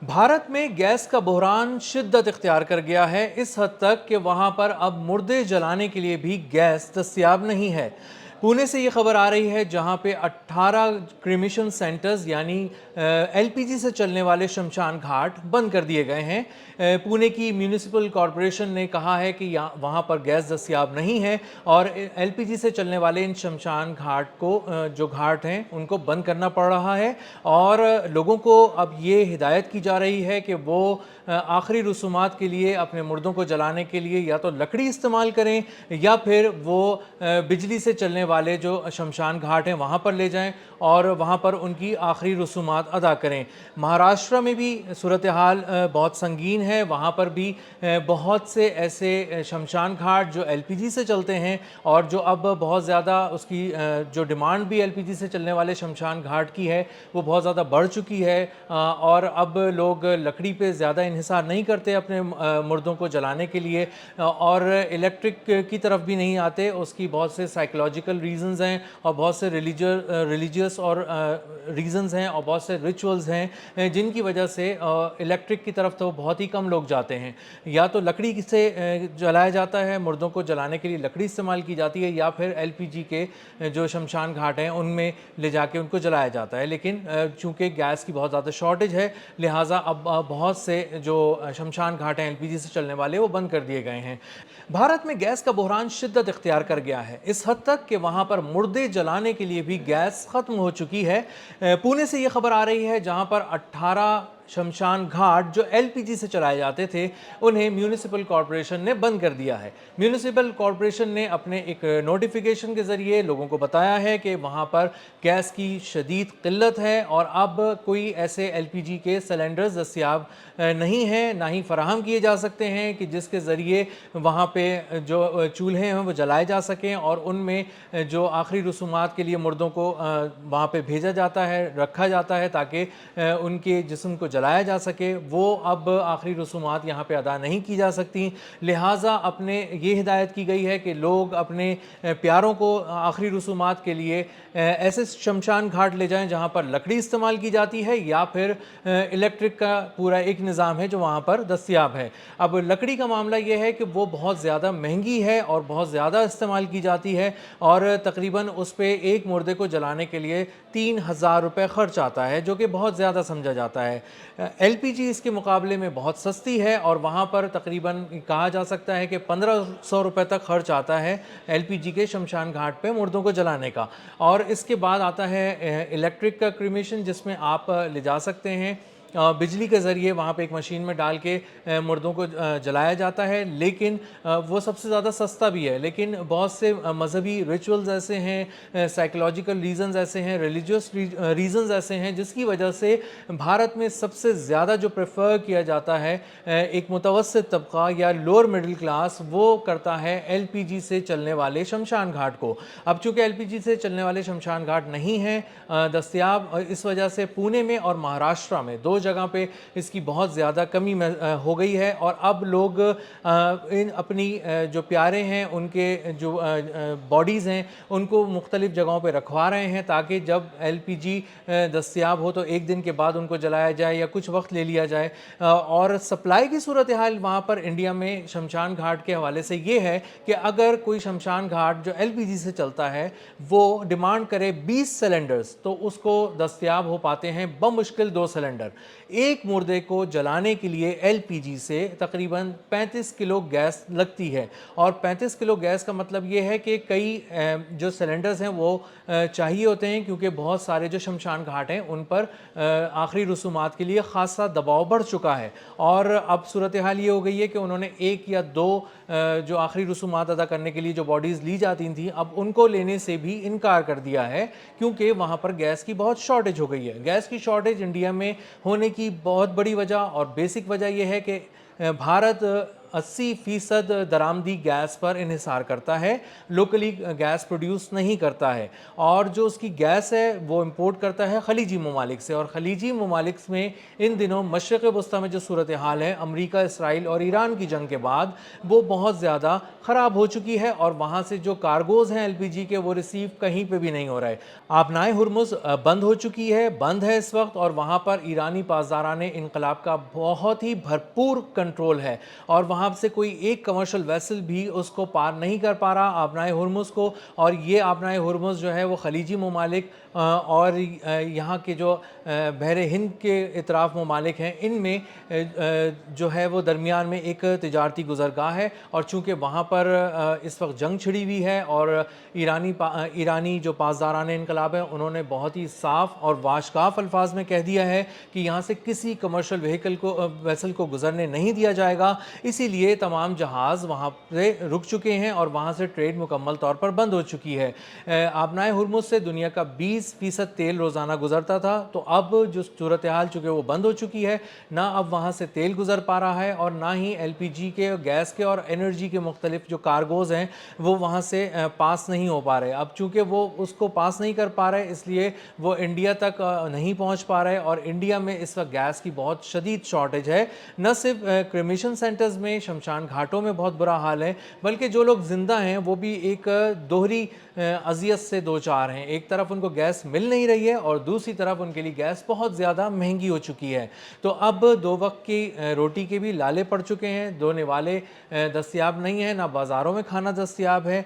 भारत में गैस का बहरान शिद्दत इख्तियार कर गया है, इस हद तक कि वहाँ पर अब मुर्दे जलाने के लिए भी गैस दस्तयाब नहीं है। पुणे से ये खबर आ रही है जहाँ पे 18 क्रिमिशन सेंटर्स यानी एलपीजी से चलने वाले शमशान घाट बंद कर दिए गए हैं। पुणे की म्यूनिसिपल कॉरपोरेशन ने कहा है कि वहाँ पर गैस दस्तयाब नहीं है और एलपीजी से चलने वाले इन शमशान घाट को जो घाट हैं उनको बंद करना पड़ रहा है और लोगों को अब ये हिदायत की जा रही है कि वो आखिरी रसूमात के लिए अपने मुर्दों को जलाने के लिए या तो लकड़ी इस्तेमाल करें या फिर वो बिजली से चलने वाले जो शमशान घाट हैं वहाँ पर ले जाएं और वहाँ पर उनकी आखिरी रसूमात अदा करें। महाराष्ट्र में भी सूरत हाल बहुत संगीन है, वहाँ पर भी बहुत से ऐसे शमशान घाट जो एलपीजी से चलते हैं और जो अब बहुत ज़्यादा उसकी जो डिमांड भी एलपीजी से चलने वाले शमशान घाट की है वो बहुत ज़्यादा बढ़ चुकी है और अब लोग लकड़ी पे ज़्यादा इन्हिसार नहीं करते अपने मुर्दों को जलाने के लिए और इलेक्ट्रिक की तरफ भी नहीं आते। उसकी बहुत से साइकोलॉजिकल रीज़न्स हैं और बहुत से रिलीजियस और रीज़न्स हैं और बहुत से रिचुअल्स हैं जिनकी वजह से इलेक्ट्रिक की तरफ तो बहुत ही कम लोग जाते हैं। या तो लकड़ी से जलाया जाता है, मुर्दों को जलाने के लिए लकड़ी इस्तेमाल की जाती है या फिर एलपीजी के जो शमशान घाट हैं उनमें ले जाके उनको जलाया जाता है। लेकिन चूँकि गैस की बहुत ज़्यादा शॉर्टेज है लिहाजा अब बहुत से जो शमशान घाट हैं एलपीजी से चलने वाले वो बंद कर दिए गए हैं। भारत में गैस का बहरान शिद्दत इख्तियार कर गया है, इस हद तक कि वहाँ पर मुर्दे जलाने के लिए भी गैस ख़त्म हो चुकी है। पुणे से ये खबर आ रही है जहाँ पर 18 शमशान घाट जो एलपीजी से चलाए जाते थे उन्हें म्यूनिसिपल कॉरपोरेशन ने बंद कर दिया है। म्यूनिसिपल कॉरपोरेशन ने अपने एक नोटिफिकेशन के ज़रिए लोगों को बताया है कि वहाँ पर गैस की शदीद किल्लत है और अब कोई ऐसे एलपीजी के सिलेंडर्स दस्तयाब नहीं हैं, ना ही फराहम किए जा सकते हैं कि जिसके ज़रिए वहाँ पे जो चूल्हे हैं वो जलाए जा सकें और उनमें जो आखिरी रसूमात के लिए मुर्दों को वहाँ पे भेजा जाता है, रखा जाता है ताकि उनके जिस्म को जलाया जा सके। वो अब आखिरी रसूमात यहाँ पे अदा नहीं की जा सकती, लिहाजा अपने ये हिदायत की गई है कि लोग अपने प्यारों को आखिरी रसूमात के लिए ऐसे शमशान घाट ले जाएं जहाँ पर लकड़ी इस्तेमाल की जाती है या फिर इलेक्ट्रिक का पूरा एक निज़ाम है जो वहाँ पर दस्तयाब है। अब लकड़ी का मामला ये है कि वो बहुत ज़्यादा महंगी है और बहुत ज़्यादा इस्तेमाल की जाती है और तकरीबन उस पर एक मुर्दे को जलाने के लिए 3000 रुपये ख़र्च आता है जो कि बहुत ज़्यादा समझा जाता है। एलपीजी इसके मुकाबले में बहुत सस्ती है और वहाँ पर तकरीबन कहा जा सकता है कि 1500 रुपये तक खर्च आता है एलपीजी के शमशान घाट पे मुर्दों को जलाने का। और इसके बाद आता है इलेक्ट्रिक का क्रीमेशन जिसमें आप ले जा सकते हैं बिजली के ज़रिए वहाँ पे एक मशीन में डाल के मुर्दों को जलाया जाता है, लेकिन वो सबसे ज़्यादा सस्ता भी है। लेकिन बहुत से मजहबी रिचुअल्स ऐसे हैं, साइकोलॉजिकल रीज़न्स ऐसे हैं, रिलीजियस रीज़न्स ऐसे हैं जिसकी वजह से भारत में सबसे ज़्यादा जो प्रेफर किया जाता है एक मुतवस्सित तबका या लोअर मिडिल क्लास वो करता है एलपीजी से चलने वाले शमशान घाट को। अब चूँकि एलपीजी से चलने वाले शमशान घाट नहीं हैं दस्तयाब, इस वजह से पुणे में और महाराष्ट्र में दो जगह पे इसकी बहुत ज़्यादा कमी हो गई है और अब लोग इन अपनी जो प्यारे हैं उनके जो बॉडीज़ हैं उनको मुख्तलिफ़ जगहों पे रखवा रहे हैं ताकि जब एलपीजी दस्तयाब हो तो एक दिन के बाद उनको जलाया जाए या कुछ वक्त ले लिया जाए। और सप्लाई की सूरत हाल वहाँ पर इंडिया में शमशान घाट के हवाले से ये है कि अगर कोई शमशान घाट जो एलपीजी से चलता है वो डिमांड करे 20 सिलेंडर्स तो उसको दस्तयाब हो पाते हैं बमुश्किल 2 सिलेंडर। एक मुर्दे को जलाने के लिए एलपीजी से तकरीबन 35 किलो गैस लगती है और 35 किलो गैस का मतलब ये है कि कई जो सिलेंडर्स हैं वो चाहिए होते हैं क्योंकि बहुत सारे जो शमशान घाट हैं उन पर आखिरी रसूमात के लिए ख़ासा दबाव बढ़ चुका है और अब सूरत हाल ये हो गई है कि उन्होंने 1 या 2 जो आखिरी रसूमात अदा करने के लिए जो बॉडीज़ ली जाती थी अब उनको लेने से भी इनकार कर दिया है क्योंकि वहाँ पर गैस की बहुत शॉर्टेज हो गई है। गैस की शॉर्टेज इंडिया में होने की बहुत बड़ी वजह और बेसिक वजह यह है कि भारत 80% दरामदी गैस पर इन्हिसार करता है, लोकली गैस प्रोड्यूस नहीं करता है, और जो उसकी गैस है वो इंपोर्ट करता है खलीजी ममालिक से। और खलीजी ममालिक में इन दिनों मशरक़ वस्ती में जो सूरत हाल है अमरीका, इसराइल और ईरान की जंग के बाद, वो बहुत ज़्यादा ख़राब हो चुकी है, और वहाँ से जो कार्गोज़ हैं LPG के वो रिसीव कहीं पे भी नहीं हो रहे। आबनाए हुर्मुज़ बंद हो चुकी है, बंद है इस वक्त, और वहाँ पर ईरानी पासदाराने इनकलाब का बहुत ही भरपूर कंट्रोल है, और वहाँ से कोई एक कमर्शियल वेसल भी उसको पार नहीं कर पा रहा आबनाए हुर्मुज़ को। और ये आबनाए हुर्मुज़ जो है वो खलीजी ममालिक और यहाँ के जो बहरे हिंद के इतराफ़ ममालिक हैं, इनमें जो है वो दरमियान में एक तिजारती गुज़रगाह है। और चूँकि वहाँ पर इस वक्त जंग छिड़ी हुई है, और ईरानी जो पासदारान इनकलाब है उन्होंने बहुत ही साफ़ और वाशकाफ अल्फाज में कह दिया है कि यहाँ से किसी कमर्शियल वेसल को गुजरने नहीं दिया जाएगा। इसीलिए तमाम जहाज़ वहाँ से रुक चुके हैं और वहाँ से ट्रेड मुकम्मल तौर पर बंद हो चुकी है। आबनाए हुर्मुज़ से दुनिया का 20% तेल रोज़ाना गुजरता था, तो अब जो सूरत हाल चूँकि वो बंद हो चुकी है, ना अब वहाँ से तेल गुजर पा रहा है, और ना ही LPG के, गैस के और एनर्जी के मुख्तलिफ जो कार्गोज़ हैं वो वहाँ से पास नहीं हो पा रहे। अब चूँकि वो उसको पास नहीं कर पा रहे, इसलिए वो इंडिया तक नहीं पहुँच पा रहे, और इंडिया में इस वक्त गैस की बहुत शदीद शॉर्टेज है। न सिर्फ क्रिमेशन सेंटर्स में, शमशान घाटों में बहुत बुरा हाल है, बल्कि जो लोग ज़िंदा हैं वो भी एक दोहरी अज़ियत से दो चार हैं। एक तरफ उनको गैस मिल नहीं रही है, और दूसरी तरफ उनके लिए गैस बहुत ज़्यादा महंगी हो चुकी है। तो अब 2 वक्त की रोटी के भी लाले पड़ चुके हैं, 2 निवाले दस्तयाब नहीं है, ना बाज़ारों में खाना दस्तयाब है,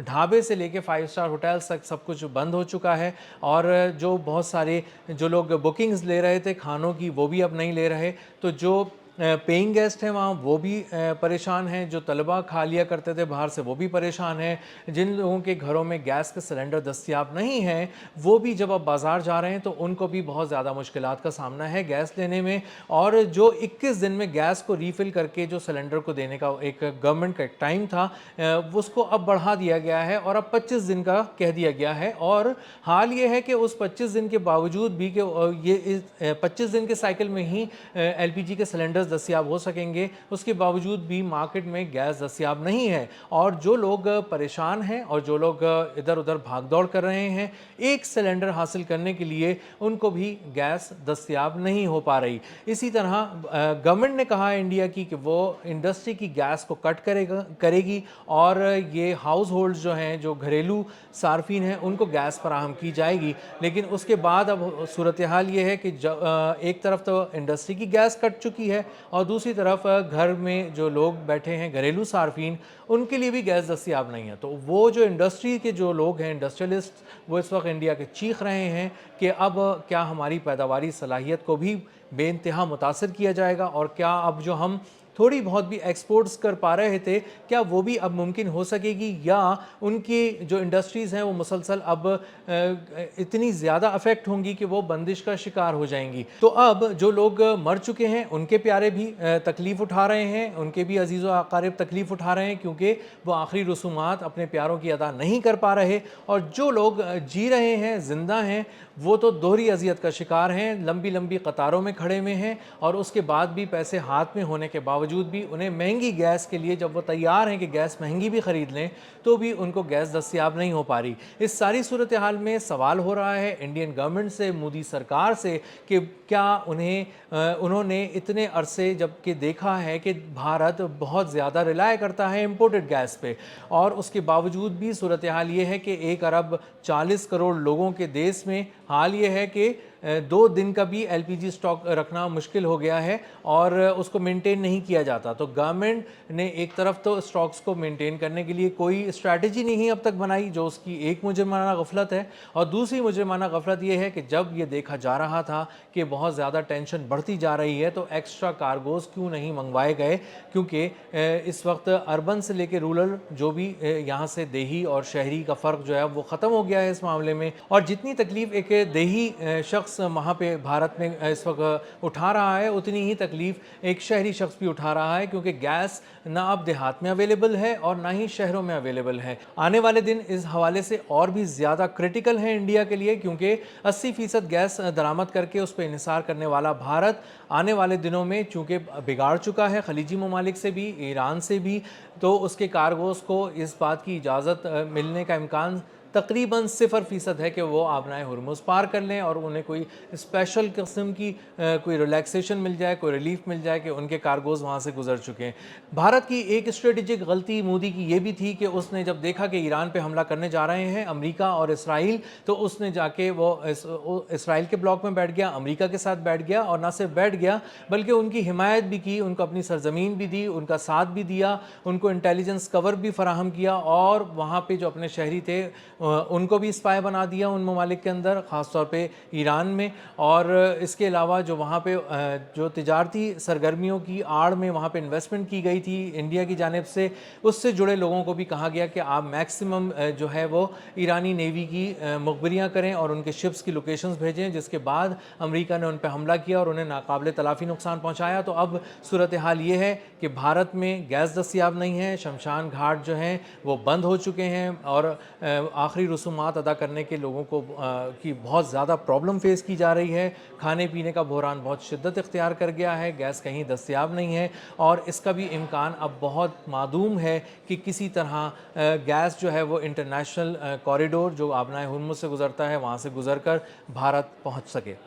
ढाबे से लेके 5 स्टार होटल्स तक सब कुछ बंद हो चुका है। और जो बहुत सारे जो लोग बुकिंग्स ले रहे थे खानों की, वो भी अब नहीं ले रहे। तो जो पेइंग गेस्ट हैं वहाँ, वो भी परेशान हैं। जो तलबा खा लिया करते थे बाहर से, वो भी परेशान हैं। जिन लोगों के घरों में गैस के सिलेंडर दस्तयाब नहीं हैं, वो भी जब अब बाज़ार जा रहे हैं तो उनको भी बहुत ज़्यादा मुश्किलात का सामना है गैस लेने में। और जो 21 दिन में गैस को रीफ़िल करके जो सिलेंडर को देने का एक गवर्नमेंट का एक टाइम था, उसको अब बढ़ा दिया गया है, और अब 25 दिन का कह दिया गया है। और हाल ये है कि उस 25 दिन के बावजूद भी कि ये इस 25 दिन के साइकिल में ही LPG के सिलेंडर्स दस्तयाब हो सकेंगे, उसके बावजूद भी मार्केट में गैस दस्तयाब नहीं है। और जो लोग परेशान हैं और जो लोग इधर उधर भाग दौड़ कर रहे हैं एक सिलेंडर हासिल करने के लिए, उनको भी गैस दस्तयाब नहीं हो पा रही। इसी तरह गवर्नमेंट ने कहा है इंडिया की कि वो इंडस्ट्री की गैस को कट करेगी, और ये हाउस होल्ड जो हैं, जो घरेलू सार्फिन हैं, उनको गैस फराहम की जाएगी। लेकिन उसके बाद अब सूरत हाल ये है कि एक तरफ तो इंडस्ट्री की गैस कट चुकी है, और दूसरी तरफ घर में जो लोग बैठे हैं घरेलू सार्फिन, उनके लिए भी गैस दस्तयाब नहीं है। तो वो जो इंडस्ट्री के जो लोग हैं, इंडस्ट्रियलिस्ट, वो इस वक्त इंडिया के चीख रहे हैं कि अब क्या हमारी पैदावारी सलाहियत को भी बेइंतहा मुतासर किया जाएगा, और क्या अब जो हम थोड़ी बहुत भी एक्सपोर्ट्स कर पा रहे थे, क्या वो भी अब मुमकिन हो सकेगी, या उनकी जो इंडस्ट्रीज़ हैं वो मुसलसल अब इतनी ज़्यादा अफेक्ट होंगी कि वो बंदिश का शिकार हो जाएंगी। तो अब जो लोग मर चुके हैं उनके प्यारे भी तकलीफ़ उठा रहे हैं, उनके भी अजीज़ व अकारिब तकलीफ़ उठा रहे हैं, क्योंकि वो आखिरी रसूमात अपने प्यारों की अदा नहीं कर पा रहे। और जो लोग जी रहे हैं, ज़िंदा हैं, वो तो दोहरी अजियत का शिकार हैं, लंबी लंबी कतारों में खड़े हुए हैं, और उसके बाद भी पैसे हाथ में होने के बावजूद भी उन्हें महंगी गैस के लिए, जब वो तैयार हैं कि गैस महंगी भी ख़रीद लें, तो भी उनको गैस दस्तयाब नहीं हो पा रही। इस सारी सूरत हाल में सवाल हो रहा है इंडियन गवर्नमेंट से, मोदी सरकार से, कि क्या उन्होंने इतने अरसे जबकि देखा है कि भारत बहुत ज़्यादा रिलाय करता है इम्पोर्टेड गैस पे, और उसके बावजूद भी सूरत हाल ये है कि 1 अरब 40 करोड़ लोगों के देश में हाल ये है कि 2 दिन का भी LPG स्टॉक रखना मुश्किल हो गया है, और उसको मेंटेन नहीं किया जाता। तो गवर्नमेंट ने एक तरफ तो स्टॉक्स को मेंटेन करने के लिए कोई स्ट्रैटेजी नहीं अब तक बनाई, जो उसकी एक मुजरमाना गफलत है, और दूसरी मुजरमाना गफलत ये है कि जब ये देखा जा रहा था कि बहुत ज़्यादा टेंशन बढ़ती जा रही है, तो एक्स्ट्रा कार्गोज़ क्यों नहीं मंगवाए गए, क्योंकि इस वक्त अर्बन से लेकर रूरल, जो भी यहाँ से देही और शहरी का फ़र्क जो है वो ख़त्म हो गया है इस मामले में। और जितनी तकलीफ़ एक देही शख्स शख्स वहाँ पे भारत में इस वक्त उठा रहा है, उतनी ही तकलीफ़ एक शहरी शख्स भी उठा रहा है, क्योंकि गैस ना अब देहात में अवेलेबल है और ना ही शहरों में अवेलेबल है। आने वाले दिन इस हवाले से और भी ज़्यादा क्रिटिकल हैं इंडिया के लिए, क्योंकि 80% गैस दरामद करके उस पर इन्हिसार करने वाला भारत आने वाले दिनों में चूँकि बिगाड़ चुका है खलीजी ममालिक से भी, ईरान से भी, तो उसके कार्गोज़ को इस बात की इजाज़त मिलने का इम्कान तकरीबन 0% है कि वो आबनाए हुरमुज़ पार कर लें और उन्हें कोई स्पेशल किस्म की कोई रिलैक्सेशन मिल जाए, कोई रिलीफ मिल जाए कि उनके कार्गोज़ वहाँ से गुजर चुके हैं। भारत की एक स्ट्रेटेजिक गलती मोदी की ये भी थी कि उसने जब देखा कि ईरान पे हमला करने जा रहे हैं अमेरिका और इसराइल, तो उसने जाके वो इसराइल के ब्लॉक में बैठ गया, अमेरिका के साथ बैठ गया, और ना सिर्फ बैठ गया बल्कि उनकी हिमायत भी की, उनको अपनी सरजमीन भी दी, उनका साथ भी दिया, उनको इंटेलिजेंस कवर भी फराहम किया, और वहाँ पे जो अपने शहरी थे उनको भी स्पाई बना दिया उन ममालिक के अंदर, ख़ास तौर पे ईरान में। और इसके अलावा जो वहाँ पे जो तिजारती सरगर्मियों की आड़ में वहाँ पे इन्वेस्टमेंट की गई थी इंडिया की जानिब से, उससे जुड़े लोगों को भी कहा गया कि आप मैक्सिमम जो है वो ईरानी नेवी की मुखबरियाँ करें और उनके शिप्स की लोकेशंस भेजें, जिसके बाद अमेरिका ने उन पर हमला किया और उन्हें नाकाबिले तलाफ़ी नुकसान पहुँचाया। तो अब सूरत हाल ये है कि भारत में गैस दस्तियाब नहीं है, शमशान घाट जो हैं वो बंद हो चुके हैं, और आखिरी रसूमात अदा करने के लोगों को की बहुत ज़्यादा प्रॉब्लम फेस की जा रही है। खाने पीने का बहरान बहुत शिद्दत इख्तियार कर गया है, गैस कहीं दस्तयाब नहीं है, और इसका भी इम्कान अब बहुत मादूम है कि किसी तरह गैस जो है वो इंटरनेशनल कॉरिडोर जो आबनाए हुर्मुज़ से गुज़रता है वहाँ से गुज़र कर भारत पहुँच सके।